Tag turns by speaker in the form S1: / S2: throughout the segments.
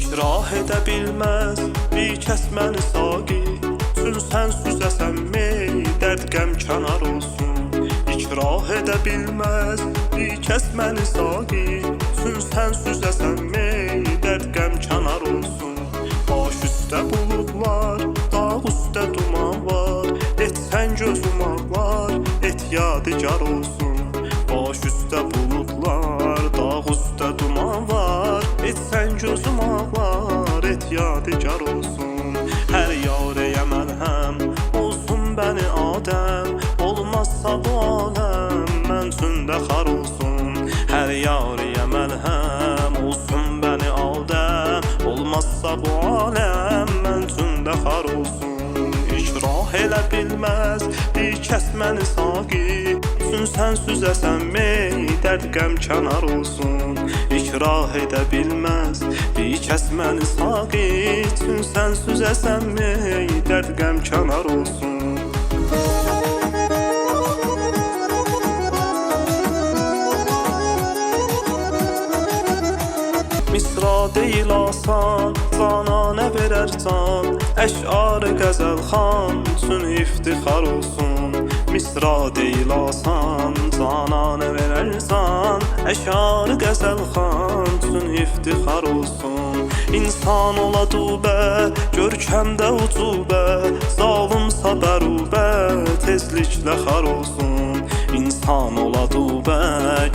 S1: İkrah edə bilməz bir kəs məni saqi, Çün sən süzəsənmi dərd qəm kənar olsun. İkrah edə bilməz bir kəs məni saqi, Çün sən süzəsənmi dərd qəm kənar olsun. Baş üstə buludlar, dağ üstə duman var, Etsən gözüm ağlar, et yadigar olsun. Baş üstə buludlar, dağ üstə duman var, Etsən gözüm ağlar, et yadigar olsun. Hər yarəyə məlhəm olsun bəni Adəm, Olmazsa bu aləm mən üstündə xar olsun. Hər yarəyə məlhəm olsun bəni Adəm, Olmazsa bu aləm mən üstündə xar olsun. İkrah elə bilməz bir kəs məni saqi, Çün sən süzəsənmi dərd qəm kənar olsun. İkrah edə bilməz bir kəs məni saqi, Çün sən süzəsənmi dərd qəm kənar olsun. Misra deyil asan, cananə verər can, Əş'ar-ı qəzəlxan üçün iftixar olsun. Misra deyil asan, cananə verər can, Əş'ar-ı qəzəlxan üçün iftixar olsun. İnsan ola dubə, görkəmdə ucubə, Zalımsa bərubə, tezliklə xar olsun. İnsan ola dubə,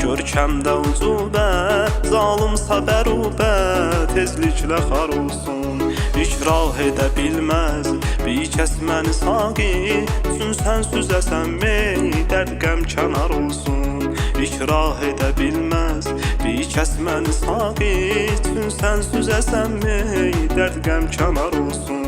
S1: görkəmdə ucubə, Zalımsa bərubə, tezliklə xar olsun. İkrah edə bilməz bir kəs məni saqi, Çün sən süzəsənmi dərd qəm kənar olsun. İkrah edə bilməz bir kəs məni saqi, Çün sən süzəsənmi dərd qəm kənar olsun.